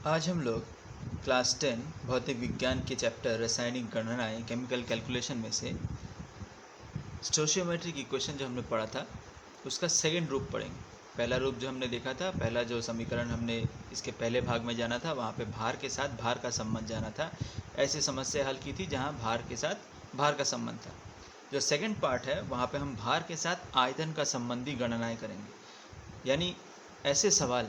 आज हम लोग क्लास 10 भौतिक विज्ञान के चैप्टर रासायनिक गणनाएं केमिकल कैलकुलेशन में से स्टोशियोमेट्रिक इक्वेशन जो हमने पढ़ा था उसका सेकंड रूप पढ़ेंगे। पहला रूप जो हमने देखा था, पहला जो समीकरण हमने इसके पहले भाग में जाना था, वहाँ पे भार के साथ भार का संबंध जाना था। ऐसी समस्या हल की थी जहाँ भार के साथ भार का संबंध था। जो सेकंड पार्ट है वहाँ पे हम भार के साथ आयतन का संबंधी गणनाएं करेंगे। यानी ऐसे सवाल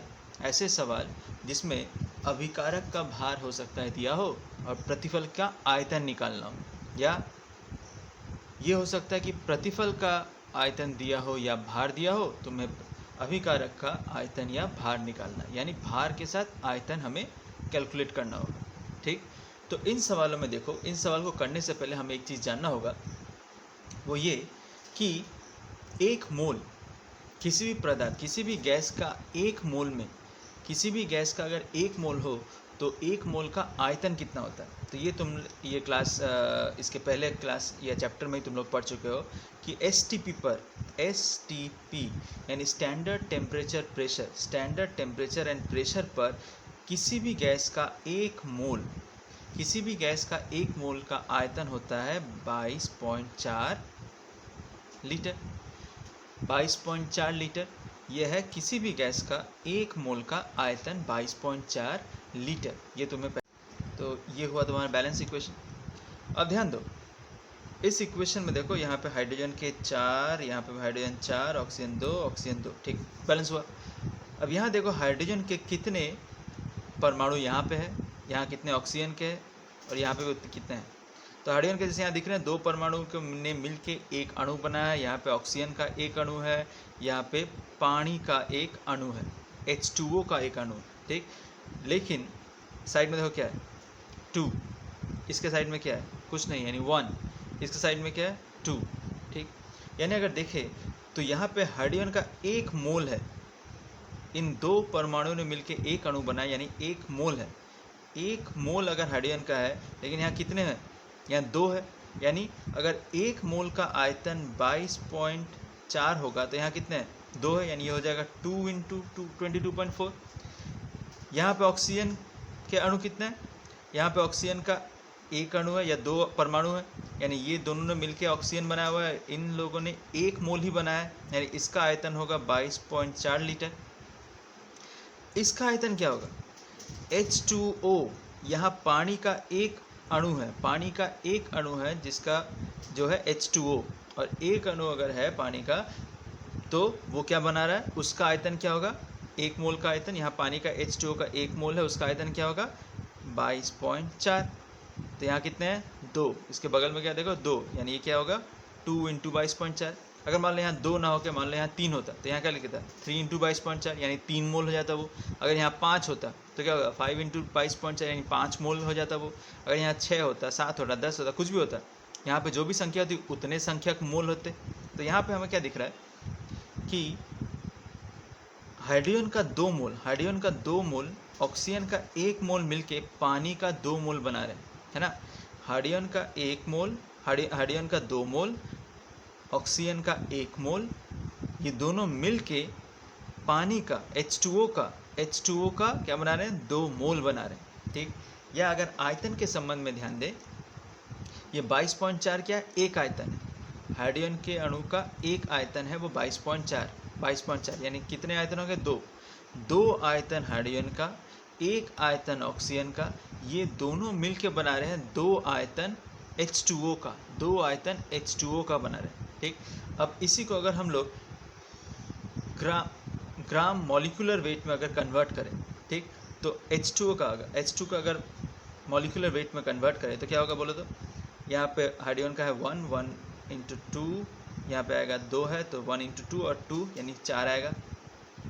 जिसमें अभिकारक का भार हो सकता है दिया हो और प्रतिफल का आयतन निकालना हो, या ये हो सकता है कि प्रतिफल का आयतन दिया हो या भार दिया हो, तो मैं अभिकारक का आयतन या भार निकालना, यानी भार के साथ आयतन हमें कैलकुलेट करना होगा। ठीक, तो इन सवालों में देखो, इन सवाल को करने से पहले हमें एक चीज़ जानना होगा, वो ये कि एक मोल किसी भी पदार्थ, किसी भी गैस का एक मोल में, किसी भी गैस का अगर एक मोल हो तो एक मोल का आयतन कितना होता है। तो ये क्लास इसके पहले क्लास या चैप्टर में ही तुम लोग पढ़ चुके हो कि एसटीपी यानी स्टैंडर्ड टेम्परेचर एंड प्रेशर पर किसी भी गैस का एक मोल का आयतन होता है 22.4 लीटर। 22.4 लीटर यह है किसी भी गैस का एक मोल का आयतन 22.4 लीटर। ये तुम्हें तो ये हुआ तुम्हारा बैलेंस इक्वेशन। अब ध्यान दो, इस इक्वेशन में देखो, यहाँ पे हाइड्रोजन के 4, यहाँ पे हाइड्रोजन 4, ऑक्सीजन 2, ठीक, बैलेंस हुआ। अब यहाँ देखो हाइड्रोजन के कितने परमाणु यहाँ पे है, यहाँ कितने ऑक्सीजन के हैं और यहाँ पे कितने हैं। तो हाइड्रोजन के जैसे यहाँ दिख रहे हैं, 2 परमाणु के ने मिल के एक अणु बना है। यहाँ पे ऑक्सीजन का एक अणु है, यहाँ पे पानी का एक अणु है, H2O का एक अणु, ठीक। लेकिन साइड में देखो क्या है, 2, इसके साइड में क्या है, कुछ नहीं, यानी 1, इसके साइड में क्या है, 2, ठीक। यानी अगर देखें तो यहाँ पे हाइड्रोजन का एक मोल है, इन 2 परमाणुओं ने मिलके एक अणु बनाया, यानी एक मोल है। एक मोल अगर हाइड्रोजन का है, लेकिन यहाँ कितने हैं, यहाँ 2 है। यानी अगर एक मोल का आयतन 22.4 होगा तो यहाँ कितने हैं, 2 है, यानी ये हो जाएगा 2 × 2 22.4। यहाँ पे ऑक्सीजन के अणु कितने हैं, यहाँ पे ऑक्सीजन का एक अणु है या 2 परमाणु है, यानी ये दोनों ने मिलके ऑक्सीजन बनाया हुआ है, इन लोगों ने एक मोल ही बनाया है, यानी इसका आयतन होगा 22.4 लीटर। इसका आयतन क्या होगा, H2O, यहाँ पानी का एक अणु है, पानी का एक अणु है जिसका जो है H2O, और एक अणु अगर है पानी का तो वो क्या बना रहा है, उसका आयतन क्या होगा, एक मोल का आयतन, यहाँ पानी का H2O का एक मोल है, उसका आयतन क्या होगा 22.4। तो यहाँ कितने हैं, 2, इसके बगल में क्या देखो 2, यानी ये क्या होगा 2 × 22.4। अगर मान लो यहाँ 2 ना होकर मान लो यहाँ 3 होता तो यहाँ क्या लिखता, 3 × 22.4, यानी 3 मोल हो जाता वो। अगर यहाँ 5 होता तो क्या होगा 5 × 22.4, यानी 5 मोल हो जाता वो। अगर यहाँ 6 होता, 7 होता, 10 होता, कुछ भी होता, यहाँ पे जो भी संख्या होती उतने संख्यक मोल होते। तो यहाँ पे हमें क्या दिख रहा है कि हाइड्रोजन का 2 मोल ऑक्सीजन का 1 मोल मिलके पानी का 2 मोल बना रहे हैं, है ना। हाइड्रोजन का 1 मोल, हाइड्रोजन का 2 मोल, ऑक्सीजन का 1 मोल, ये दोनों मिलके पानी का H2O का क्या बना रहे हैं, 2 मोल बना रहे हैं, ठीक। या अगर आयतन के संबंध में ध्यान दें, ये 22.4 क्या है, एक आयतन है। हाइड्रोजन के अणु का एक आयतन है वो 22.4, यानी कितने आयतन हो गए, 2 आयतन हाइड्रोजन का, एक आयतन ऑक्सीजन का, ये दोनों मिलके बना रहे हैं 2 आयतन H2O का, 2 आयतन H2O का बना रहे हैं, ठीक। अब इसी को अगर हम लोग ग्राम मॉलिक्यूलर वेट में अगर कन्वर्ट करें, ठीक, तो H2 का अगर मॉलिक्यूलर वेट में कन्वर्ट करें तो क्या होगा बोलो तो। यहाँ पे हाइड्रोजन का है 1 × 2, यहाँ पे आएगा 2 है तो 1 × 2 और 2 यानी 4 आएगा,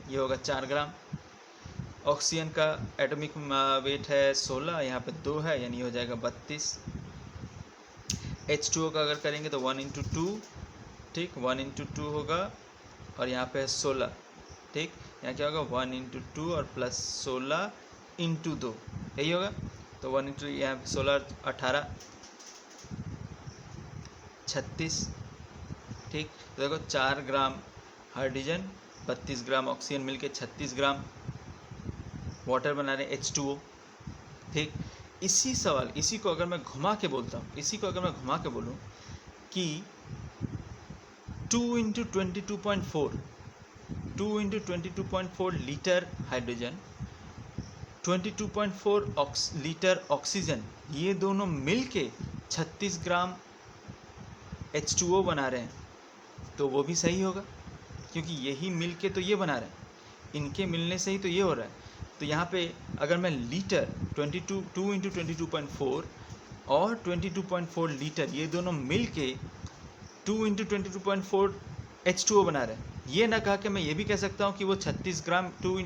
ये होगा 4 ग्राम। ऑक्सीजन का एटॉमिक वेट है 16, यहाँ पे 2 है, यानी हो जाएगा 32। H2O का अगर करेंगे तो 1 × 2, ठीक, 1 × 2 होगा, और यहाँ पे है 16, ठीक। यहाँ क्या होगा 1 × 2 और प्लस 16 × 2, यही होगा। तो 1 × यहाँ 16 18 36, ठीक। तो देखो 4 ग्राम हाइड्रोजन 32 ग्राम ऑक्सीजन मिलके 36 ग्राम वाटर बना रहे हैं H2O, ठीक, इसी सवाल, इसी को अगर मैं घुमा के बोलता हूँ, इसी को अगर मैं घुमा के बोलूँ कि 2 into 22.4 2 into 22.4 litre hydrogen, 22.4 litre oxygen, ये दोनों मिल के 36 ग्राम H2O बना रहे हैं, तो वो भी सही होगा, क्योंकि यही मिल के तो ये बना रहे हैं, इनके मिलने से ही तो ये हो रहा है। तो यहाँ पे अगर मैं लीटर 2 इंटू 22.4 और 22.4 लीटर, ये दोनों मिल के 2 इंटू 22.4 H2O बना रहे हैं, ये ना कहा कि मैं ये भी कह सकता हूँ कि वो 36 ग्राम 2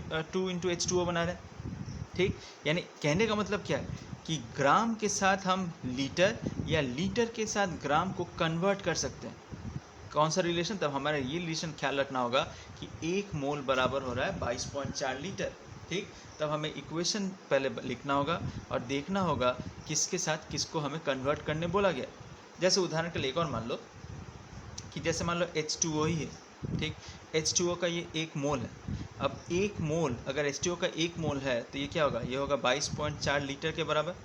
इंटू H2O बना रहे हैं। ठीक, यानी कहने का मतलब क्या है कि ग्राम के साथ हम लीटर या लीटर के साथ ग्राम को कन्वर्ट कर सकते हैं। कौन सा रिलेशन? तब हमारा ये रिलेशन ख्याल रखना होगा कि 1 मोल बराबर हो रहा है 22.4 लीटर। ठीक, तब हमें इक्वेशन पहले लिखना होगा और देखना होगा किसके साथ किसको हमें कन्वर्ट करने बोला गया। जैसे उदाहरण के लिए एक और मान लो कि जैसे मान लो H2O ही है। ठीक, H2O का ये 1 मोल है। अब 1 मोल, अगर H2O का 1 मोल है तो ये क्या होगा? ये होगा 22.4 लीटर के बराबर।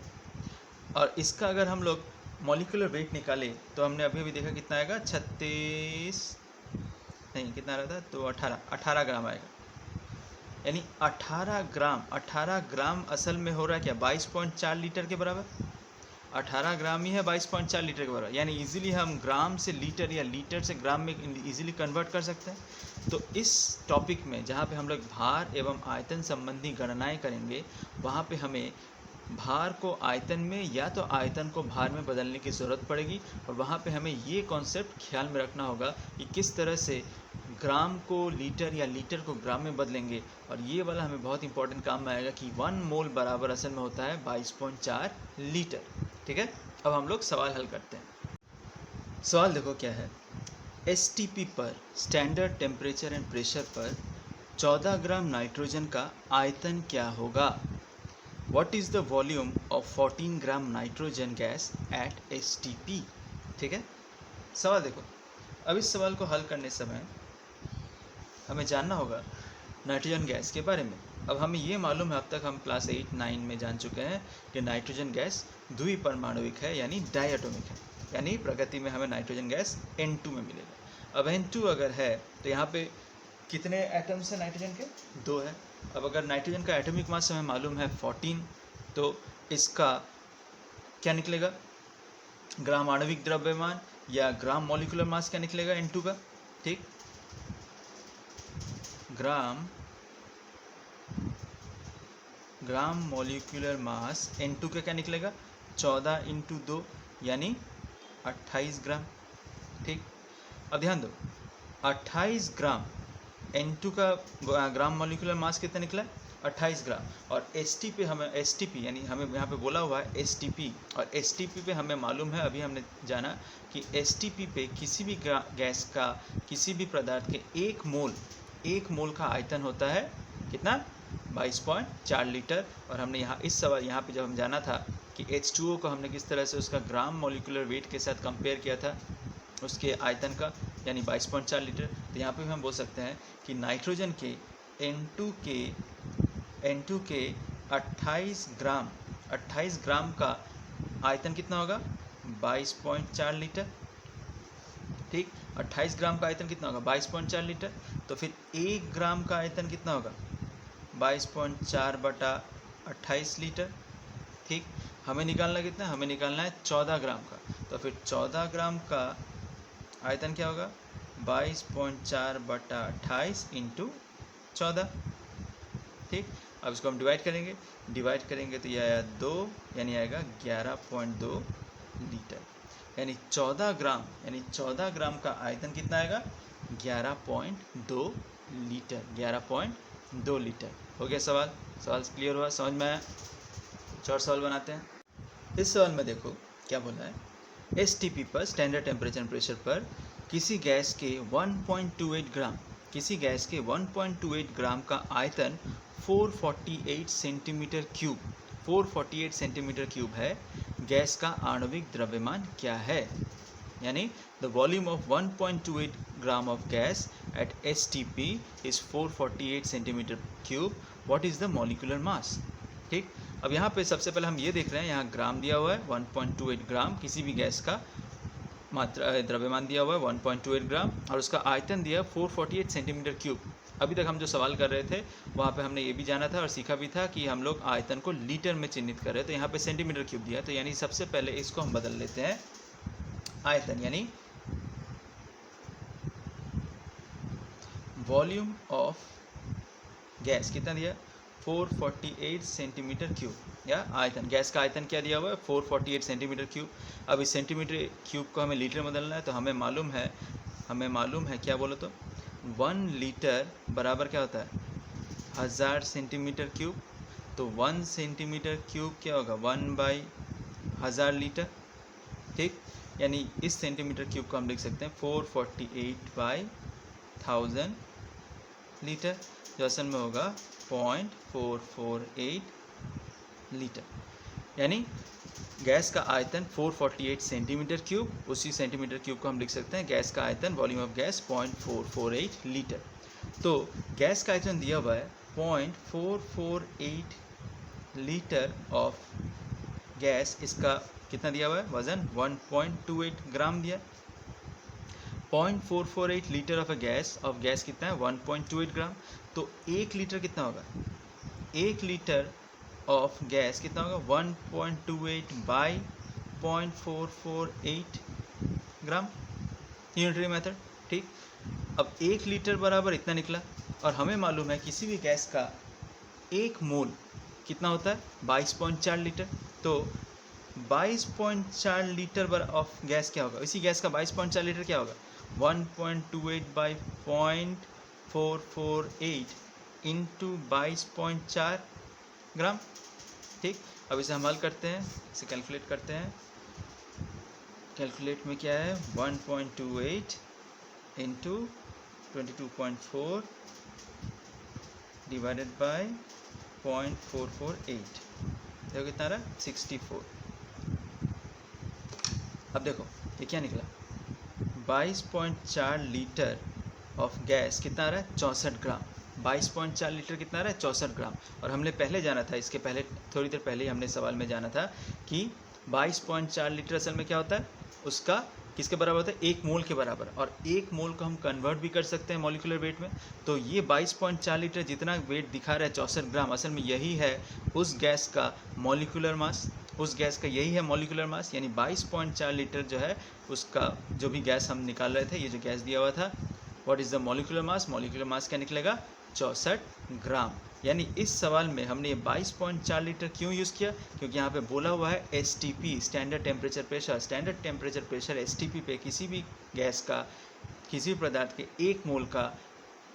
और इसका अगर हम लोग मॉलिक्यूलर वेट निकाले तो हमने अभी देखा कितना आएगा, 36 नहीं, कितना आ रहा था, तो 18 ग्राम आएगा। यानी 18 ग्राम असल में हो रहा है क्या? 22.4 लीटर के बराबर। 18 ग्राम ही है 22.4 लीटर के बराबर, यानी इजीली हम ग्राम से लीटर या लीटर से ग्राम में इजीली कन्वर्ट कर सकते हैं। तो इस टॉपिक में जहाँ पे हम लोग भार एवं आयतन संबंधी गणनाएं करेंगे, वहाँ पे हमें भार को आयतन में या तो आयतन को भार में बदलने की ज़रूरत पड़ेगी, और वहाँ पे हमें ये कॉन्सेप्ट ख्याल में रखना होगा कि किस तरह से ग्राम को लीटर या लीटर को ग्राम में बदलेंगे। और ये वाला हमें बहुत इंपॉर्टेंट काम में आएगा कि 1 मोल बराबर असल में होता है 22.4 लीटर। ठीक है, अब हम लोग सवाल हल करते हैं। सवाल देखो क्या है। STP पर, स्टैंडर्ड टेम्परेचर एंड प्रेशर पर 14 ग्राम नाइट्रोजन का आयतन क्या होगा? What is the volume of 14 gram nitrogen gas at STP? ठीक है, सवाल देखो। अब इस सवाल को हल करने समय हमें जानना होगा नाइट्रोजन गैस के बारे में। अब हमें ये मालूम है, अब तक हम क्लास 8-9 में जान चुके हैं कि नाइट्रोजन गैस द्विपरमाणुविक है, यानी डायटोमिक है, यानी प्रकृति में हमें नाइट्रोजन गैस N2 में मिलेगा। अब N2 अगर है तो यहाँ पे कितने एटम्स हैं नाइट्रोजन के? 2 है। अब अगर नाइट्रोजन का एटॉमिक मास हमें मालूम है 14, तो इसका क्या निकलेगा? ग्राम आणविक द्रव्यमान या ग्राम मॉलिक्यूलर मास क्या निकलेगा N2 का? ठीक, ग्राम मॉलिक्यूलर मास N2 का क्या निकलेगा? 14 इंटू 2 यानी 28 ग्राम। ठीक, अब ध्यान दो, 28 ग्राम N2 का ग्राम मॉलिक्यूलर मास कितना निकला? 28 ग्राम। और STP हमें, STP यानी हमें यहाँ पे बोला हुआ है STP, और STP पे हमें मालूम है, अभी हमने जाना कि STP पे किसी भी गैस का, किसी भी पदार्थ के 1 मोल का आयतन होता है कितना? 22.4 लीटर। और हमने यहाँ इस सवाल यहाँ पे जब हम जाना था कि H2O को हमने किस तरह से उसका ग्राम मॉलिक्यूलर वेट के साथ कंपेयर किया था, उसके आयतन का, यानी 22.4 लीटर। तो यहाँ पे भी हम बोल सकते हैं कि नाइट्रोजन के N2 के 28 ग्राम का आयतन कितना होगा? 22.4 लीटर। ठीक, 28 ग्राम का आयतन कितना होगा? 22.4 लीटर। तो फिर 1 ग्राम का आयतन कितना होगा? 22.4 बटा 28 लीटर। ठीक, हमें निकालना कितना? हमें निकालना है 14 ग्राम का। तो फिर 14 ग्राम का आयतन क्या होगा? 22.4 बटा 28 इंटू 14। ठीक, अब इसको हम डिवाइड करेंगे तो यह आया 2, यानी आएगा 11.2 लीटर। यानी 14 ग्राम का आयतन कितना आएगा? 11.2 लीटर। 11.2 लीटर। हो गया सवाल क्लियर हुआ, समझ में आया? और सवाल बनाते हैं। इस सवाल में देखो क्या बोला है। STP पर, स्टैंडर्ड टेम्परेचर एंड प्रेशर पर किसी गैस के 1.28 ग्राम का आयतन 448 सेंटीमीटर क्यूब है। गैस का आणविक द्रव्यमान क्या है? यानी the volume of 1.28 gram of gas at STP is 448 centimetre cube. What is the molecular mass? ठीक, अब यहाँ पे सबसे पहले हम ये देख रहे हैं, यहाँ ग्राम दिया हुआ है 1.28 ग्राम किसी भी गैस का मात्रा द्रव्यमान दिया हुआ है 1.28 ग्राम, और उसका आयतन दिया 448 सेंटीमीटर क्यूब। अभी तक हम जो सवाल कर रहे थे वहाँ पे हमने ये भी जाना था और सीखा भी था कि हम लोग आयतन को लीटर में चिन्हित कर रहे हैं, तो यहाँ पे सेंटीमीटर क्यूब दिया है, तो यानी सबसे पहले इसको हम बदल लेते हैं आयतन, यानी वॉल्यूम ऑफ गैस कितना दिया 448 सेंटीमीटर क्यूब, या आयतन, गैस का आयतन क्या दिया हुआ है 448 सेंटीमीटर क्यूब। अब इस सेंटीमीटर क्यूब को हमें लीटर में बदलना है, तो हमें मालूम है क्या बोलो तो 1 लीटर बराबर क्या होता है 1000 सेंटीमीटर क्यूब, तो 1 सेंटीमीटर क्यूब क्या होगा 1/1000 लीटर। ठीक, यानी इस सेंटीमीटर क्यूब को हम लिख सकते हैं 448/1000 लीटर, जो असल में होगा 0.448 लीटर। यानी गैस का आयतन 448 सेंटीमीटर क्यूब, उसी सेंटीमीटर क्यूब को हम लिख सकते हैं गैस का आयतन, वॉल्यूम ऑफ गैस 0.448 लीटर। तो गैस का आयतन दिया हुआ है 0.448 लीटर ऑफ गैस, इसका कितना दिया हुआ है वजन 1.28 ग्राम दिया। 0.448 लीटर ऑफ गैस कितना है 1.28 ग्राम, तो 1 लीटर कितना होगा 1 लीटर ऑफ गैस कितना होगा 1.28 बाई 0.448 ग्राम, यूनिटरी मेथड। ठीक, अब 1 लीटर बराबर इतना निकला, और हमें मालूम है किसी भी गैस का 1 मोल कितना होता है 22.4 लीटर, तो 22.4 लीटर ऑफ गैस क्या होगा, इसी गैस का 22.4 लीटर क्या होगा 1.28 बाई 0.448 इंटू 22.4 ग्राम। ठीक, अब इसे हम हल करते हैं, इसे कैलकुलेट करते हैं। कैलकुलेट में क्या है 1.28 इंटू 22.4 डिवाइडेड बाय 0.448, देखो कितना रहा 64। अब देखो ये क्या निकला 22.4 लीटर ऑफ गैस कितना आ रहा है 64 ग्राम, 22.4 लीटर कितना आ रहा है 64 ग्राम। और हमने पहले जाना था, इसके पहले थोड़ी देर पहले ही हमने सवाल में जाना था कि 22.4 लीटर असल में क्या होता है, उसका किसके बराबर होता है 1 मोल के बराबर, और 1 मोल को हम कन्वर्ट भी कर सकते हैं मॉलिक्यूलर वेट में। तो ये 22.4 लीटर जितना वेट दिखा रहा है 64 ग्राम, असल में यही है उस गैस का मॉलिक्यूलर मास, उस गैस का यही है मॉलिक्यूलर मास, यानी 22.4 लीटर जो है उसका जो भी गैस हम निकाल रहे थे, ये जो गैस दिया हुआ था what is the molecular mass, molecular mass क्या निकलेगा 64 ग्राम। यानी इस सवाल में हमने ये 22.4 लीटर क्यों यूज़ किया, क्योंकि यहाँ पे बोला हुआ है STP standard temperature pressure, standard temperature pressure STP पे किसी भी गैस का, किसी भी पदार्थ के 1 मोल का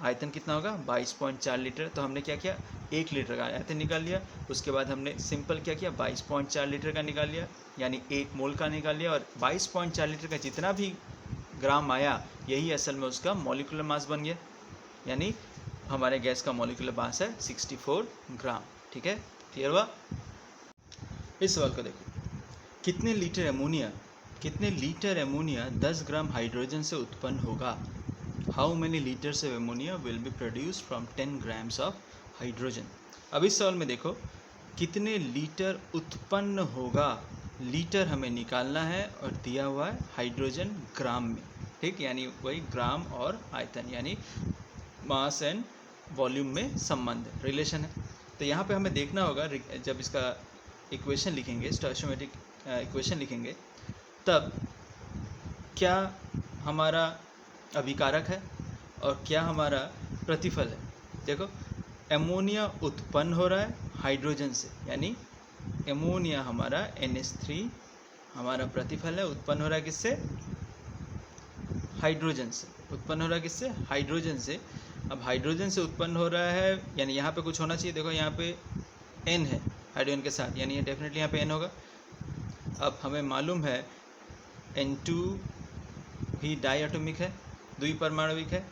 आयतन कितना होगा 22.4 लीटर। तो हमने क्या किया 1 लीटर का आयतन निकाल लिया, उसके बाद हमने सिंपल क्या किया 22.4 लीटर का निकाल लिया, यानी 1 मोल का निकाल लिया, और 22.4 लीटर का जितना भी ग्राम आया यही असल में उसका मॉलिक्यूलर मास बन गया, यानी हमारे गैस का मॉलिक्यूलर मास है 64 ग्राम। ठीक है, क्लियर हुआ। इस सवाल को देखो, कितने लीटर एमोनिया 10 ग्राम हाइड्रोजन से उत्पन्न होगा। How many litres of ammonia will be produced from 10 grams of hydrogen. अब इस सवाल में देखो कितने लीटर उत्पन्न होगा, लीटर हमें निकालना है और दिया हुआ है हाइड्रोजन ग्राम में। ठीक, यानी वही ग्राम और आयतन, यानी मास एंड वॉल्यूम में संबंध रिलेशन है। तो यहाँ पे हमें देखना होगा जब इसका इक्वेशन लिखेंगे, स्टोइचोमेट्रिक इक्वेशन लिखेंगे, तब क्या हमारा अभिकारक है और क्या हमारा प्रतिफल है। देखो एमोनिया उत्पन्न हो रहा है हाइड्रोजन से, यानी एमोनिया हमारा NH3 हमारा प्रतिफल है, उत्पन्न हो रहा है किससे हाइड्रोजन से, उत्पन्न हो रहा है किससे हाइड्रोजन से। अब हाइड्रोजन से उत्पन्न हो रहा है, यानी यहाँ पे कुछ होना चाहिए, देखो यहाँ पे N है हाइड्रोजन के साथ, यानी ये डेफिनेटली यहाँ पे N होगा। अब हमें मालूम है N2 भी डाई एटॉमिक है, द्विपरमाणविक है,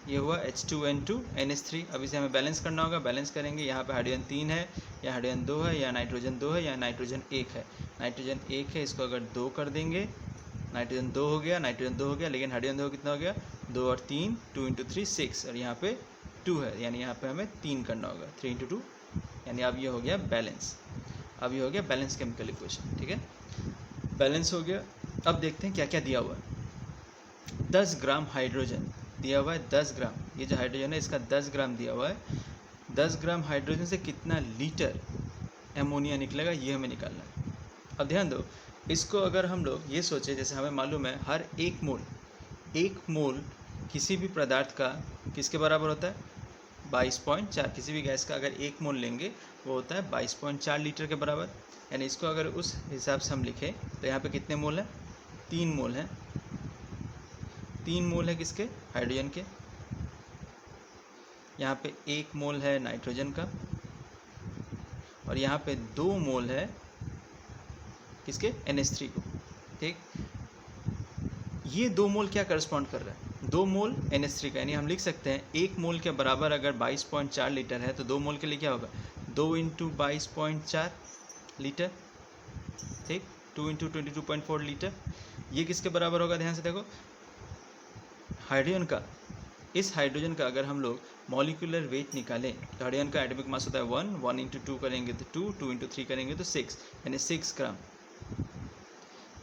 ये हुआ H2N2 NH3। अब इसे हमें बैलेंस करना होगा, बैलेंस करेंगे, यहाँ पे हाइड्रोजन 3 है, या हाइड्रोजन 2 है, या नाइट्रोजन 2 है, या नाइट्रोजन 1 है। नाइट्रोजन 1 है, इसको अगर 2 कर देंगे नाइट्रोजन 2 हो गया, नाइट्रोजन 2 हो गया, लेकिन हाइड्रोजन 2 कितना हो गया 2 और 3, 2 × 3 6, और यहाँ पे 2 है, यानी यहाँ पे हमें 3 करना होगा, 3 × 2 यानी अब ये हो गया बैलेंस, अब ये हो गया बैलेंस केमिकल इक्वेशन, ठीक है, बैलेंस हो गया। अब देखते हैं क्या क्या दिया हुआ है। 10 ग्राम हाइड्रोजन दिया हुआ है, 10 ग्राम, ये जो हाइड्रोजन है इसका 10 ग्राम दिया हुआ है। 10 ग्राम हाइड्रोजन से कितना लीटर एमोनिया निकलेगा ये हमें निकालना है। अब ध्यान दो, इसको अगर हम लोग ये सोचें, जैसे हमें मालूम है हर एक मोल किसी भी पदार्थ का किसके बराबर होता है, 22.4। किसी भी गैस का अगर एक मोल लेंगे वो होता है 22.4 लीटर के बराबर। यानी इसको अगर उस हिसाब से हम लिखें तो यहाँ पे कितने मोल हैं, 3 मोल हैं, 3 मोल है किसके, हाइड्रोजन के। यहाँ पे 1 मोल है नाइट्रोजन का, और यहाँ पे 2 मोल है किसके, NH3 को, ठीक। ये 2 मोल क्या करस्पॉन्ड कर रहा है, 2 मोल NH3 का, यानी हम लिख सकते हैं 1 मोल के बराबर अगर 22.4 लीटर है तो 2 मोल के लिए क्या होगा, 2 × 22.4 लीटर, ठीक, 2 × 22.4 लीटर। ये किसके बराबर होगा, ध्यान से देखो, हाइड्रोजन का। इस हाइड्रोजन का अगर हम लोग मॉलिक्यूलर वेट निकालें तो हाइड्रोजन का एटॉमिक मास होता है 1, 1 × 2 करेंगे तो 2, 2 × 3 करेंगे तो 6, यानी 6 ग्राम,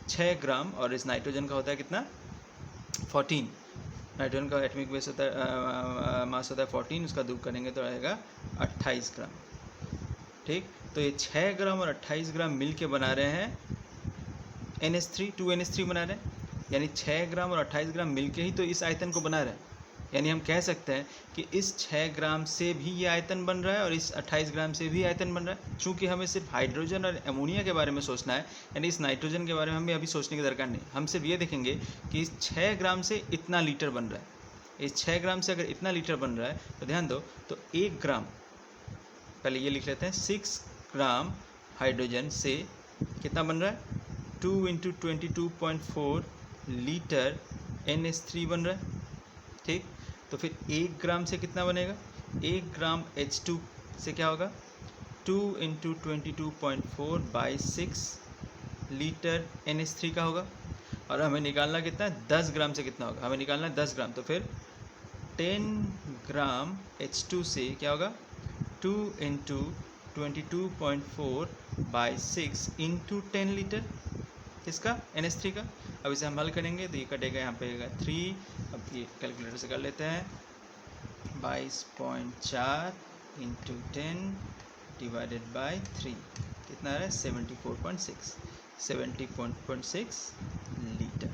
6 ग्राम। और इस नाइट्रोजन का होता है कितना, 14। नाइट्रोजन का एटॉमिक वेट होता है मास होता है 14, उसका 2 करेंगे तो रहेगा 28 ग्राम, ठीक। तो ये 6 ग्राम और 28 ग्राम मिल के बना रहे हैं NH3, 2 NH3 बना रहे हैं, यानी 6 ग्राम और 28 ग्राम मिल के ही तो इस आयतन को बना रहे हैं। यानी हम कह सकते हैं कि इस 6 ग्राम से भी ये आयतन बन रहा है और इस 28 ग्राम से भी आयतन बन रहा है। चूँकि हमें सिर्फ हाइड्रोजन और अमोनिया के बारे में सोचना है, यानी इस नाइट्रोजन के बारे में हमें अभी सोचने की दरकार नहीं, हम सिर्फ ये देखेंगे कि इस 6 ग्राम से इतना लीटर बन रहा है। इस 6 ग्राम से अगर इतना लीटर बन रहा है तो ध्यान दो, तो 1 ग्राम, पहले ये लिख लेते हैं, 6 ग्राम हाइड्रोजन से कितना बन रहा है, 2 × 22.4 लीटर NH3 बन रहा है, ठीक। तो फिर 1 ग्राम से कितना बनेगा, 1 ग्राम H2 से क्या होगा, 2 × 22.4/6 लीटर NH3 का होगा। और हमें निकालना कितना है, 10 ग्राम से कितना होगा, हमें निकालना है 10 ग्राम, तो फिर 10 ग्राम H2 से क्या होगा, 2 × 22.4/6 × 10 लीटर किसका, NH3 का। अब इसे हम हल करेंगे तो ये कटेगा, यहाँ पे आएगा 3, अब ये कैलकुलेटर से कर लेते हैं, 22.4 × 10 / 3 कितना है, 74.6 लीटर,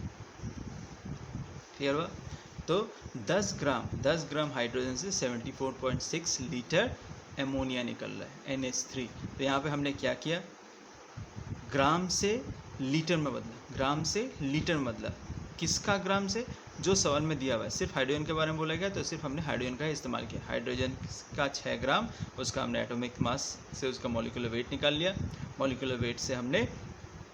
क्लियर हुआ। तो 10 ग्राम हाइड्रोजन से 74.6 लीटर एमोनिया निकल रहा है, NH3। तो यहाँ पे हमने क्या किया, ग्राम से लीटर में बदला, ग्राम से लीटर में बदला। किसका ग्राम से, जो सवाल में दिया हुआ है, सिर्फ हाइड्रोजन के बारे में बोला गया तो सिर्फ हमने हाइड्रोजन का ही इस्तेमाल किया। हाइड्रोजन का 6 ग्राम, उसका हमने एटॉमिक मास से उसका मॉलिक्यूलर वेट निकाल लिया। मॉलिक्यूलर वेट से हमने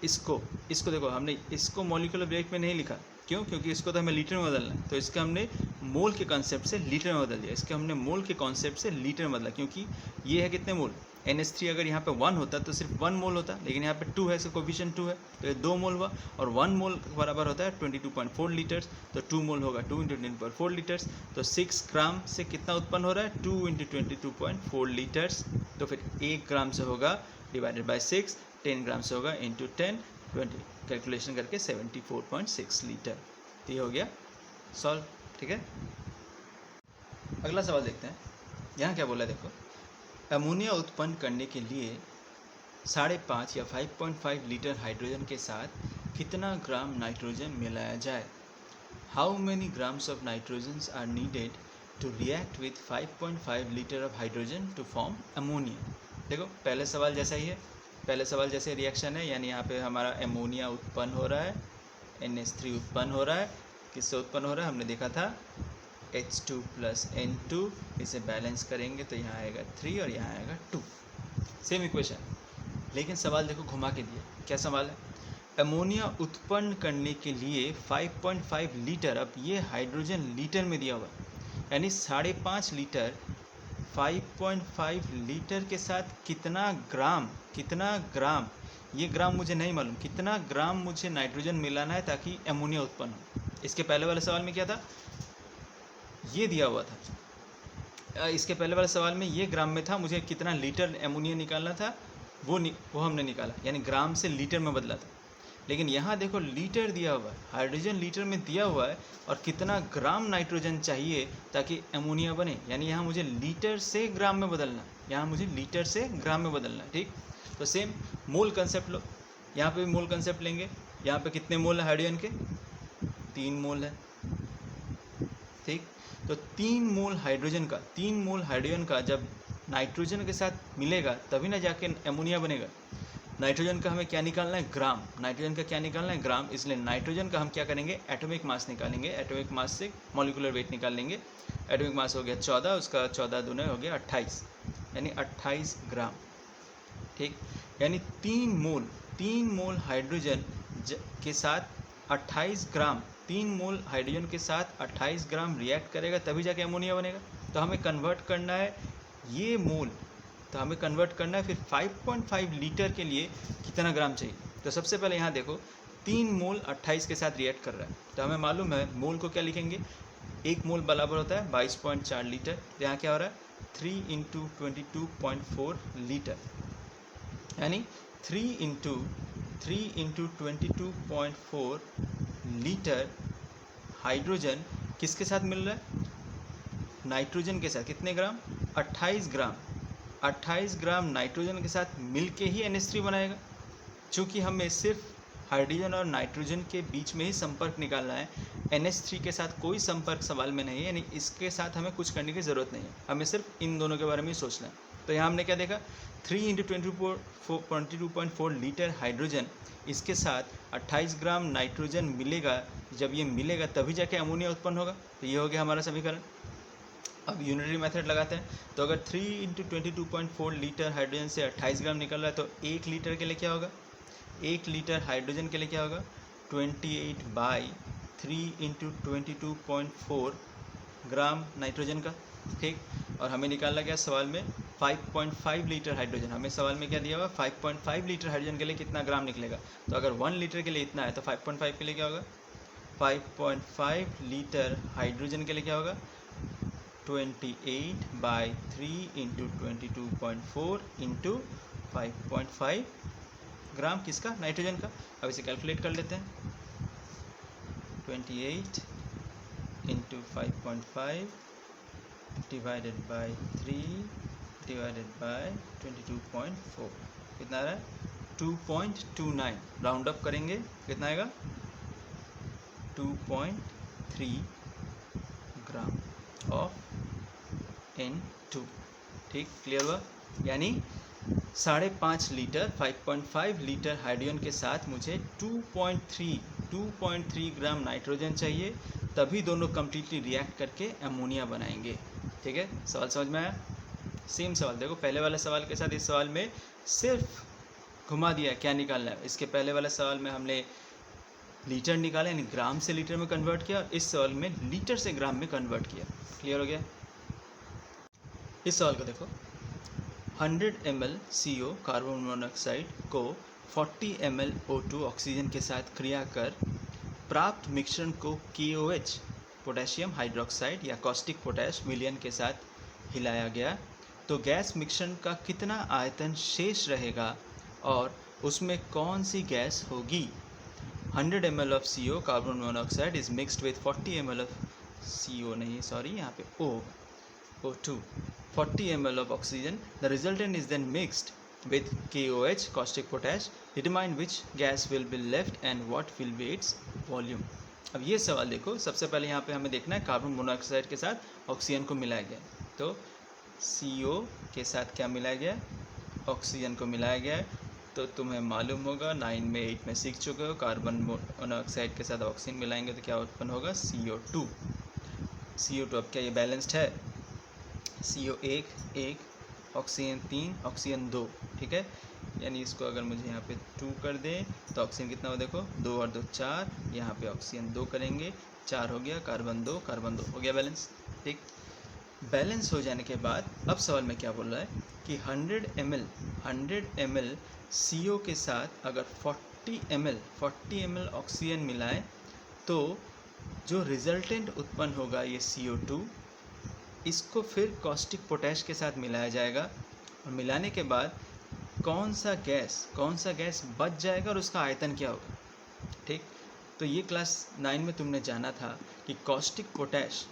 इसको देखो, हमने इसको मॉलिक्यूलर वेट में नहीं लिखा, क्यों, क्योंकि इसको तो हमें लीटर में बदलना है, तो इसका हमने मोल के कॉन्सेप्ट से लीटर में बदल दिया। इसके हमने मोल के कॉन्सेप्ट से लीटर में बदला, क्योंकि ये है कितने मोल, NH3 अगर यहाँ पे 1 होता तो सिर्फ 1 मोल होता, लेकिन यहाँ पे 2 है, इसका कोफिशिएंट 2 है, तो ये 2 मोल हुआ। और 1 मोल बराबर होता है 22.4 लीटर्स, तो 2 मोल होगा 2 × 10.4 लीटर्स। तो 6 ग्राम से कितना उत्पन्न हो रहा है, 2 × 22.4 लीटर्स। तो फिर 1 ग्राम से होगा डिवाइडेड बाई 6, 10 ग्राम से होगा इंटू 10, 20, कैलकुलेशन करके 74.6 लीटर। तो ये हो गया सॉल्व, ठीक है। अगला सवाल देखते हैं, यहाँ क्या बोला है देखो, अमोनिया उत्पन्न करने के लिए 5.5 या 5.5 लीटर हाइड्रोजन के साथ कितना ग्राम नाइट्रोजन मिलाया जाए। How many grams of nitrogen are needed to react with 5.5 litre of hydrogen to form ammonia. देखो पहले सवाल जैसा ही है, पहले सवाल जैसे रिएक्शन है, यानी यहाँ पे हमारा अमोनिया उत्पन्न हो रहा है, NH3 उत्पन्न हो रहा है। किससे उत्पन्न हो रहा है, हमने देखा था H2 + N2, इसे बैलेंस करेंगे तो यहाँ आएगा 3 और यहाँ आएगा 2, सेम इक्वेशन। लेकिन सवाल देखो घुमा के दिया, क्या सवाल है, अमोनिया उत्पन्न करने के लिए 5.5 लीटर, अब ये हाइड्रोजन लीटर में दिया हुआ, यानी 5.5 लीटर, 5.5 लीटर के साथ कितना ग्राम, ये ग्राम मुझे नहीं मालूम, कितना ग्राम मुझे नाइट्रोजन मिलाना है ताकि अमोनिया उत्पन्न हो। इसके पहले वाले सवाल में क्या था, ये दिया हुआ था इसके पहले वाले सवाल में ये ग्राम में था, मुझे कितना लीटर एमोनिया निकालना था वो हमने निकाला, यानी ग्राम से लीटर में बदला था। लेकिन यहाँ देखो लीटर दिया हुआ है, हाइड्रोजन लीटर में दिया हुआ है, और कितना ग्राम नाइट्रोजन चाहिए ताकि एमोनिया बने, यानी यहाँ मुझे लीटर से ग्राम में बदलना, यहाँ मुझे लीटर से ग्राम में बदलना है। ठीक, तो सेम मोल कंसेप्ट लो, यहाँ पे भी मोल कंसेप्ट लेंगे। यहाँ पे कितने मोल है हाइड्रोजन के? 3 मोल है। ठीक, तो 3 मोल हाइड्रोजन का जब नाइट्रोजन के साथ मिलेगा तभी ना जाके एमोनिया बनेगा। नाइट्रोजन का हमें क्या निकालना है? ग्राम। नाइट्रोजन का क्या निकालना है? ग्राम। इसलिए नाइट्रोजन का हम क्या करेंगे? एटॉमिक मास निकालेंगे। एटॉमिक मास से मॉलिक्यूलर वेट निकाल लेंगे। एटॉमिक मास हो गया 14, उसका 14 दूना हो गया 28, यानी 28 ग्राम। ठीक, यानी 3 मोल हाइड्रोजन के साथ 28 ग्राम, 3 मोल हाइड्रोजन के साथ 28 ग्राम रिएक्ट करेगा तभी जाके अमोनिया बनेगा। तो हमें कन्वर्ट करना है ये मोल, तो हमें कन्वर्ट करना है फिर 5.5 लीटर के लिए कितना ग्राम चाहिए। तो सबसे पहले यहाँ देखो 3 मोल 28 के साथ रिएक्ट कर रहा है, तो हमें मालूम है मोल को क्या लिखेंगे? 1 मोल बराबर होता है 22.4 लीटर। तो यहाँ क्या हो रहा है? 3 इंटू 22.4 लीटर, यानी 3 इंटू 22.4 लीटर हाइड्रोजन किसके साथ मिल रहा है? नाइट्रोजन के साथ। कितने ग्राम? 28 ग्राम। 28 ग्राम नाइट्रोजन के साथ मिलके ही NH3 बनाएगा। चूँकि हमें सिर्फ हाइड्रोजन और नाइट्रोजन के बीच में ही संपर्क निकालना है, NH3 के साथ कोई संपर्क सवाल में नहीं है, यानी इसके साथ हमें कुछ करने की ज़रूरत नहीं है, हमें सिर्फ इन दोनों के बारे में ही सोचना है। तो यहाँ हमने क्या देखा? 3 इंटू 22.4 लीटर हाइड्रोजन, इसके साथ 28 ग्राम नाइट्रोजन मिलेगा। जब ये मिलेगा तभी जाके अमोनिया उत्पन्न होगा। तो ये हो गया हमारा समीकरण। अब यूनिटरी मेथड लगाते हैं। तो अगर 3 इंटू 22.4 लीटर हाइड्रोजन से 28 ग्राम निकल रहा है, तो 1 लीटर के लिए क्या होगा? 1 लीटर हाइड्रोजन के लिए क्या होगा? 28/3 इंटू 22.4 ग्राम नाइट्रोजन का। ठीक, और हमें निकालना क्या सवाल में? 5.5 लीटर हाइड्रोजन। हमें सवाल में क्या दिया हुआ? 5.5 लीटर हाइड्रोजन के लिए कितना ग्राम निकलेगा। तो अगर 1 लीटर के लिए इतना है तो 5.5 के लिए क्या होगा? 5.5 लीटर हाइड्रोजन के लिए क्या होगा? 28/3 इंटू 22.4 इंटू 5.5 ग्राम किसका? नाइट्रोजन का। अब इसे कैलकुलेट कर लेते हैं। 28 into 5.5 divided by 3 divided by 22.4 कितना आ रहा है? 2.29। राउंड अप करेंगे कितना आएगा? 2.3 ग्राम ऑफ N2। ठीक, क्लियर हुआ? यानी 5.5 लीटर 5.5 लीटर हाइड्रोजन के साथ मुझे 2.3 ग्राम नाइट्रोजन चाहिए, तभी दोनों कम्प्लीटली रिएक्ट करके अमोनिया बनाएंगे। ठीक है, सवाल समझ में आया? सेम सवाल देखो, पहले वाले सवाल के साथ इस सवाल में सिर्फ घुमा दिया क्या निकालना है। इसके पहले वाले सवाल में हमने लीटर निकाला, यानी ग्राम से लीटर में कन्वर्ट किया, और इस सवाल में लीटर से ग्राम में कन्वर्ट किया। क्लियर हो गया? इस सवाल को देखो, 100 ml CO कार्बन मोनोऑक्साइड को 40 ml O2 ऑक्सीजन के साथ क्रिया कर प्राप्त मिश्रण को KOH पोटेशियम हाइड्रोक्साइड या कॉस्टिक पोटैश विलयन के साथ हिलाया गया, तो गैस मिश्रण का कितना आयतन शेष रहेगा और उसमें कौन सी गैस होगी? 100 ml of CO carbon monoxide is mixed with 40 ml of CO नहीं सॉरी यहाँ पे O2 40 ml of oxygen. The resultant is then mixed with KOH caustic potash. Determine which gas will be left and what will be its volume. अब ये सवाल देखो, सबसे पहले यहाँ पे हमें देखना है कार्बन मोनोऑक्साइड के साथ ऑक्सीजन को मिलाया गया। तो CO के साथ क्या मिलाया गया? ऑक्सीजन को मिलाया गया है। तो तुम्हें मालूम होगा 9 में 8 में सीख चुके हो, कार्बन मोनोऑक्साइड के साथ ऑक्सीजन मिलाएंगे तो क्या उत्पन्न होगा? CO2। अब क्या ये बैलेंस्ड है? CO 1 oxygen 3 oxygen 2। ठीक है, यानी इसको अगर मुझे यहाँ पे 2 कर दें तो ऑक्सीजन कितना हो? देखो 2 और 2 4, यहाँ पे ऑक्सीजन 2 करेंगे, 4 हो गया, कार्बन 2 हो गया बैलेंस। ठीक, बैलेंस हो जाने के बाद अब सवाल में क्या बोल रहा है कि 100 ml CO के साथ अगर 40 ml ऑक्सीजन मिलाएं तो जो रिजल्टेंट उत्पन्न होगा ये CO2 इसको फिर कॉस्टिक पोटैश के साथ मिलाया जाएगा और मिलाने के बाद कौन सा गैस बच जाएगा और उसका आयतन क्या होगा। ठीक, तो ये क्लास 9 में तुमने जाना था कि caustic potash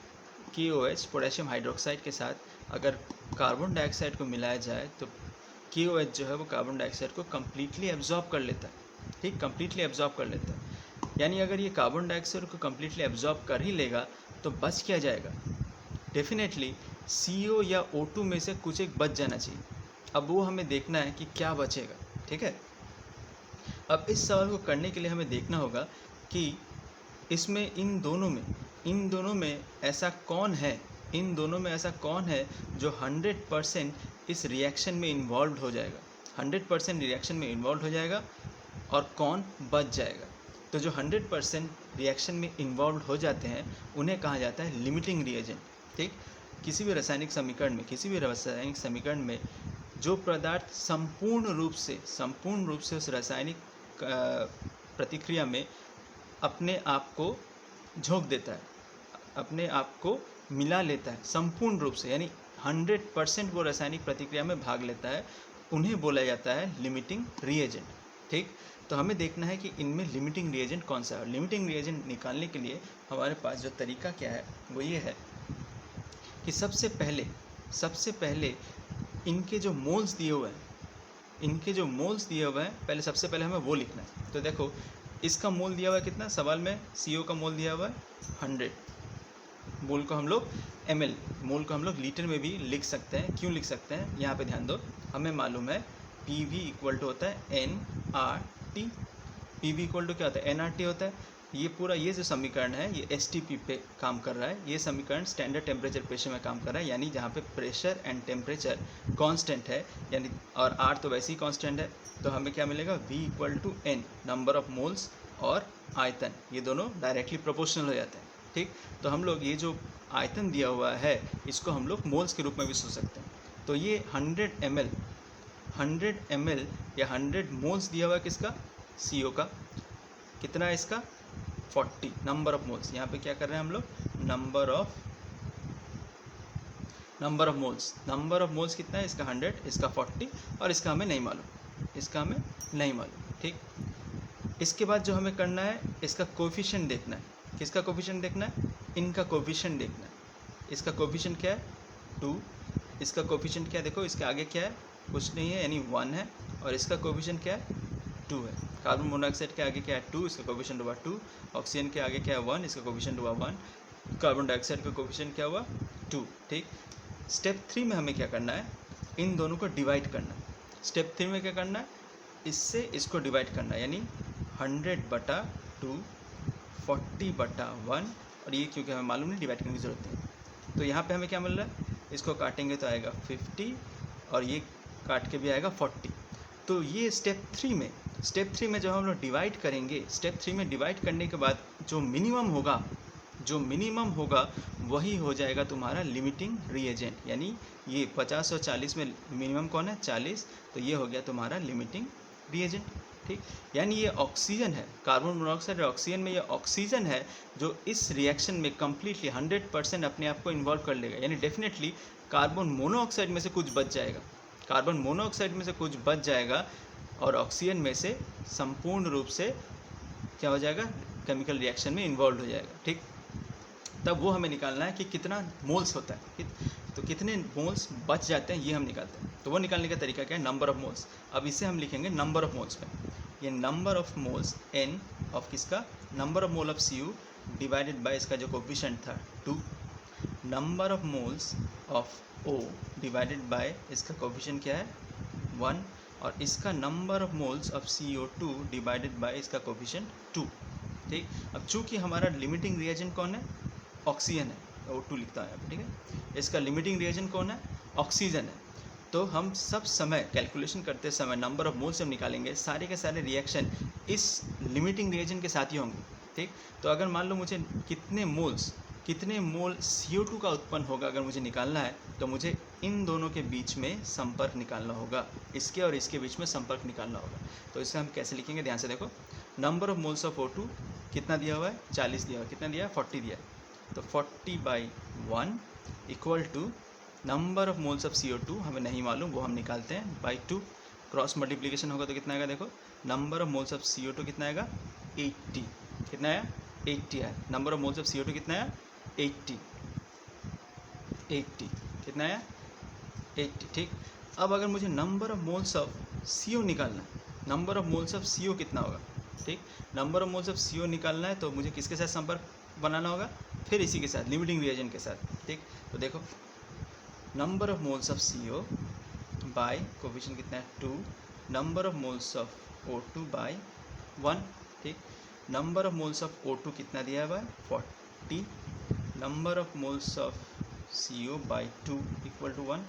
KOH potassium hydroxide के साथ अगर कार्बन डाइऑक्साइड को मिलाया जाए तो KOH जो है वो कार्बन डाइऑक्साइड को कम्प्लीटली एब्जॉर्ब कर लेता है। ठीक, कम्प्लीटली एब्जॉर्ब कर लेता है। यानी अगर ये कार्बन डाइऑक्साइड को कम्प्लीटली एब्जॉर्ब कर ही लेगा तो बच क्या जाएगा, डेफिनेटली CO या O2 में से कुछ एक बच जाना चाहिए। अब वो हमें देखना है कि क्या बचेगा। ठीक है, अब इस सवाल को करने के लिए हमें देखना होगा कि इसमें इन दोनों में ऐसा कौन है जो 100% इस रिएक्शन में इन्वॉल्व हो जाएगा, 100% रिएक्शन में इन्वॉल्व हो जाएगा और कौन बच जाएगा। तो जो 100% रिएक्शन में इन्वॉल्व हो जाते हैं उन्हें कहा जाता है लिमिटिंग रिएजेंट। ठीक, किसी भी रासायनिक समीकरण में जो पदार्थ संपूर्ण रूप से उस रासायनिक प्रतिक्रिया में अपने आप को झोंक देता है, अपने आप को मिला लेता है संपूर्ण रूप से, यानी 100% वो रासायनिक प्रतिक्रिया में भाग लेता है, उन्हें बोला जाता है लिमिटिंग रिएजेंट। ठीक, तो हमें देखना है कि इनमें लिमिटिंग रिएजेंट कौन सा है। लिमिटिंग रिएजेंट निकालने के लिए हमारे पास जो तरीका क्या है वो ये है कि सबसे पहले इनके जो मोल्स दिए हुए हैं पहले सबसे पहले हमें वो लिखना है। तो देखो इसका मोल दिया हुआ है कितना, सवाल में CO का मोल दिया हुआ है 100। मोल को हम लोग लीटर में भी लिख सकते हैं। क्यों लिख सकते हैं, यहाँ पे ध्यान दो, हमें मालूम है PV इक्वल टू होता है nRT। PV इक्वल टू क्या होता है, nRT होता है। ये जो समीकरण है ये STP पे काम कर रहा है। ये समीकरण स्टैंडर्ड टेम्परेचर प्रेशर में काम कर रहा है, यानी जहाँ पे प्रेशर एंड टेम्परेचर कांस्टेंट है, यानी और R तो वैसे ही कांस्टेंट है। तो हमें क्या मिलेगा, V equal to N, number of moles और आयतन, ये दोनों डायरेक्टली प्रोपोर्शनल हो जाते हैं। ठीक, तो हम लोग ये जो आयतन दिया हुआ है इसको हम लोग मोल्स के रूप में भी सोच सकते हैं। तो ये 100 ml या 100 मोल्स दिया हुआ है किसका, CO का। कितना है इसका, 40 नंबर ऑफ मोल्स। यहाँ पे क्या कर रहे हैं हम लोग, नंबर ऑफ मोल्स कितना है इसका 100, इसका 40 और इसका हमें नहीं मालूम। ठीक, इसके बाद जो हमें करना है इसका कोफिशिएंट देखना है। किसका कोफिशिएंट देखना है, इनका कोफिशिएंट देखना है। इसका कोफिशिएंट क्या है 2, इसका कोफिशिएंट क्या है, देखो इसके आगे क्या है, कुछ नहीं है यानी 1 है, और इसका कोफिशिएंट क्या है 2 है। कार्बन मोनोऑक्साइड के आगे क्या है 2, इसका कोफिशिएंट हुआ 2। ऑक्सीजन के आगे क्या है 1, इसका कोफिशिएंट हुआ 1। कार्बन डाइऑक्साइड का कोफिशिएंट क्या हुआ 2। ठीक, स्टेप 3 में हमें क्या करना है, इन दोनों को डिवाइड करना है। स्टेप 3 में क्या करना है, इससे इसको डिवाइड करना है, यानी 100/2 40/1, और ये क्योंकि हमें मालूम नहीं डिवाइड करने की ज़रूरत है। तो यहाँ पे हमें क्या मिल रहा है, इसको काटेंगे तो आएगा 50 और ये काट के भी आएगा 40। तो ये स्टेप 3 में जब हम लोग डिवाइड करेंगे, स्टेप 3 में डिवाइड करने के बाद जो मिनिमम होगा वही हो जाएगा तुम्हारा लिमिटिंग रिएजेंट। यानी ये 50 और 40 में मिनिमम कौन है 40, तो ये हो गया तुम्हारा लिमिटिंग रिएजेंट। ठीक, यानी ये ऑक्सीजन है, कार्बन मोनोऑक्साइड और ऑक्सीजन में ये ऑक्सीजन है जो इस रिएक्शन में कम्प्लीटली 100% अपने आप को इन्वॉल्व कर लेगा। यानी डेफिनेटली कार्बन मोनोऑक्साइड में से कुछ बच जाएगा और ऑक्सीजन में से संपूर्ण रूप से क्या हो जाएगा, केमिकल रिएक्शन में इन्वॉल्व हो जाएगा। ठीक, तब वो हमें निकालना है कि कितना मोल्स होता है, तो कितने मोल्स बच जाते हैं ये हम निकालते हैं। तो वो निकालने का तरीका क्या है, नंबर ऑफ मोल्स। अब इसे हम लिखेंगे नंबर ऑफ मोल्स में। ये number of moles n of किसका, number of mole of CO divided by इसका जो कोफिशिएंट था 2, number of moles of O divided by इसका कोफिशिएंट क्या है 1, और इसका number of moles of CO2 divided by इसका कोफिशिएंट 2। ठीक, अब चूंकि हमारा लिमिटिंग रिएजेंट कौन है, ऑक्सीजन है, O2 लिखता है यहाँ पे। ठीक है, इसका लिमिटिंग रिएजेंट कौन है, ऑक्सीजन है। तो हम सब समय कैलकुलेशन करते समय नंबर ऑफ मोल्स हम निकालेंगे, सारे के सारे रिएक्शन इस लिमिटिंग रिएजेंट के साथ ही होंगे। ठीक, तो अगर मान लो मुझे कितने मोल CO2 का उत्पन्न होगा अगर मुझे निकालना है, तो मुझे इन दोनों के बीच में संपर्क निकालना होगा, इसके और इसके बीच में संपर्क निकालना होगा। तो इसे हम कैसे लिखेंगे, ध्यान से देखो, number of moles of O2 कितना दिया हुआ है 40 दिया हुआ है, कितना दिया है 40 दिया है, तो 40/1 equal to number of moles of CO2 हमें नहीं मालूम, वो हम निकालते हैं, बाई 2। क्रॉस मल्टीप्लिकेशन होगा तो कितना आएगा, देखो number of moles of CO2 कितना आएगा 80, कितना आया 80 आया। Number of moles of CO2 कितना आया 80, कितना आया 80, ठीक। अब अगर मुझे number of moles of CO निकालना है, number of moles of CO कितना होगा, ठीक। Number of moles of CO निकालना है तो मुझे किसके साथ संपर्क बनाना होगा, फिर इसी के साथ लिमिटिंग रिएजेंट के साथ, ठीक। तो देखो number of moles of CO by coefficient कितना है 2, number of moles of O2 by 1, ठीक। Number of moles of O2 कितना दिया है by 40, number of moles of CO by 2 equal to 1,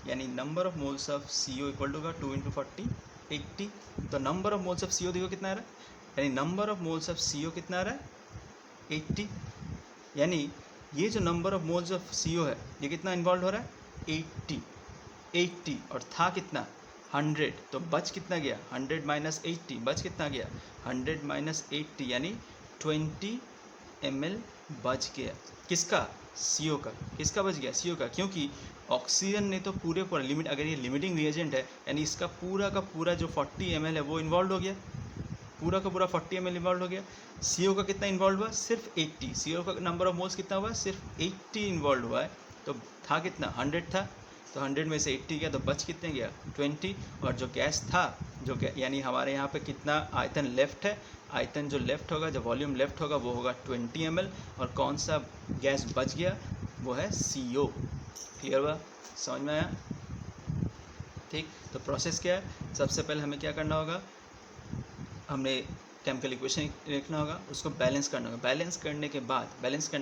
यानी number of moles of CO equal to 2 into 40 80। तो number of moles of CO देखो कितना आ रहा है, यानी number of moles of CO कितना आ रहा है 80, यानी ये जो number of moles of CO है ये कितना इन्वॉल्व हो रहा है 80, और था कितना 100, तो बच कितना गया 100 माइनस 80, बच कितना गया 100 माइनस 80, यानी 20 ml बच गया। किसका CO का, किसका बच गया CO का, क्योंकि ऑक्सीजन ने तो पूरा लिमिट, अगर ये लिमिटिंग रिएजेंट है यानी इसका पूरा का पूरा जो 40 ml है वो इन्वॉल्व हो गया, पूरा का पूरा 40 ml इन्वॉल्व हो गया। CO का कितना इन्वॉल्व हुआ, सिर्फ 80, CO का नंबर ऑफ मोल्स कितना हुआ, सिर्फ 80 इन्वॉल्व हुआ है। तो था कितना 100 था, तो 100 में से 80 गया तो बच कितने गया 20, और जो गैस था जो यानी हमारे यहाँ पे कितना आयतन लेफ्ट है, आयतन जो लेफ्ट होगा, जो वॉल्यूम लेफ्ट होगा वो होगा 20 ml, और कौन सा गैस बच गया वो है CO। क्लियर हुआ, समझ में आया, ठीक। तो प्रोसेस क्या है, सबसे पहले हमें क्या करना होगा, हमने केमिकल इक्वेशन लिखना होगा, उसको बैलेंस करना होगा। बैलेंस करने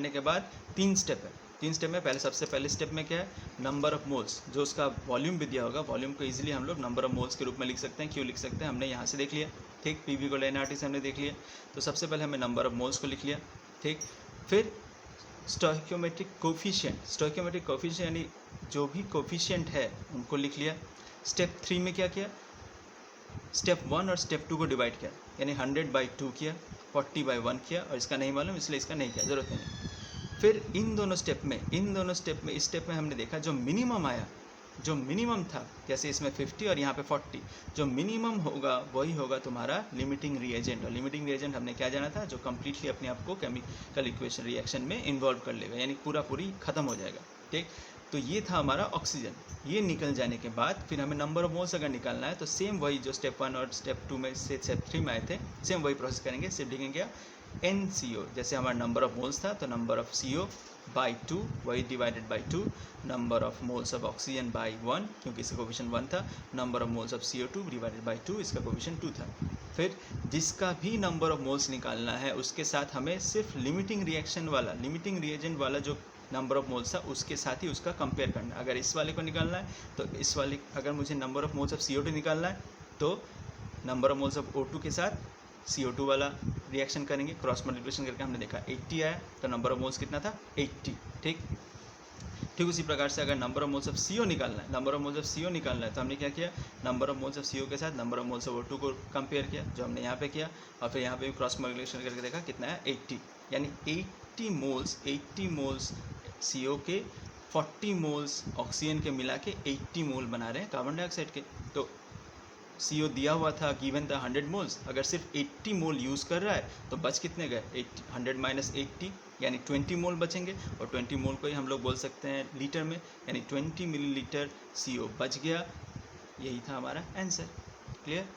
के बाद 3 स्टेप है, 3 स्टेप में सबसे पहले स्टेप में क्या है, नंबर ऑफ मोल्स, जो उसका वॉल्यूम भी दिया होगा, वॉल्यूम को इजीली हम लोग नंबर ऑफ मोल्स के रूप में लिख सकते हैं। क्यों लिख सकते हैं, हमने यहाँ से देख लिया, ठीक, PV को NRT से हमने देख लिया। तो सबसे पहले हमें नंबर ऑफ मोल्स को लिख लिया, ठीक। फिर स्टोइकियोमेट्रिक कोफिशिएंट यानी जो भी कोफिशिएंट है उनको लिख लिया। स्टेप 3 में क्या किया, स्टेप 1 और स्टेप 2 को डिवाइड किया, यानी 100/2 किया, 40/1 किया, और इसका नहीं मालूम इसलिए इसका नहीं किया, ज़रूरत नहीं। फिर इन दोनों स्टेप में इस स्टेप में हमने देखा जो मिनिमम आया, जो मिनिमम था, जैसे इसमें 50 और यहाँ पे 40, जो मिनिमम होगा वही होगा तुम्हारा लिमिटिंग रिएजेंट। और लिमिटिंग रिएजेंट हमने क्या जाना था, जो कम्प्लीटली अपने आप को केमिकल इक्वेशन रिएक्शन में इन्वॉल्व कर लेगा, यानी पूरी ख़त्म हो जाएगा, ठीक। तो ये था हमारा ऑक्सीजन। ये निकल जाने के बाद फिर हमें नंबर ऑफ मोल्स अगर निकालना है तो सेम वही जो स्टेप 1 और स्टेप 2 में से स्टेप 3 में आए थे, सेम वही प्रोसेस करेंगे। सिर्फ लिखेंगे NCO, जैसे हमारा नंबर ऑफ मोल्स था तो नंबर ऑफ CO बाई 2, वही divided by 2, number of moles of oxygen by 1, क्योंकि इसका कोफिशिएंट 1 था, number of moles of CO2 divided by 2, इसका कोफिशिएंट 2 था। फिर जिसका भी नंबर ऑफ मोल्स निकालना है उसके साथ हमें सिर्फ लिमिटिंग रिएजेंट वाला जो नंबर ऑफ मोल्स था उसके साथ ही उसका कंपेयर करना है। अगर इस वाले को निकालना है तो इस वाले, अगर मुझे number of moles of CO2 निकालना है तो number of moles of O2 के साथ CO2 वाला रिएक्शन करेंगे, क्रॉस मल्टीप्लिकेशन करके हमने देखा 80 आया, तो नंबर ऑफ मोल्स कितना था 80, ठीक उसी प्रकार से अगर number of moles of CO निकालना है तो हमने क्या किया, number of moles of CO के साथ number of moles of O2 को कंपेयर किया, जो हमने यहाँ पे किया, और फिर यहाँ पे भी क्रॉस मल्टीप्लिकेशन करके देखा कितना है 80, यानी 80 मोल्स CO के 40 मोल्स ऑक्सीजन के मिला के 80 मोल बना रहे हैं कार्बन डाइऑक्साइड के। तो CO दिया हुआ था, गिवन था 100 मोल्स, अगर सिर्फ 80 मोल यूज़ कर रहा है तो बच कितने गए 100 माइनस 80, यानी 20 मोल बचेंगे, और 20 मोल को ही हम लोग बोल सकते हैं लीटर में, यानी 20 मिलीलीटर CO बच गया। यही था हमारा आंसर। क्लियर।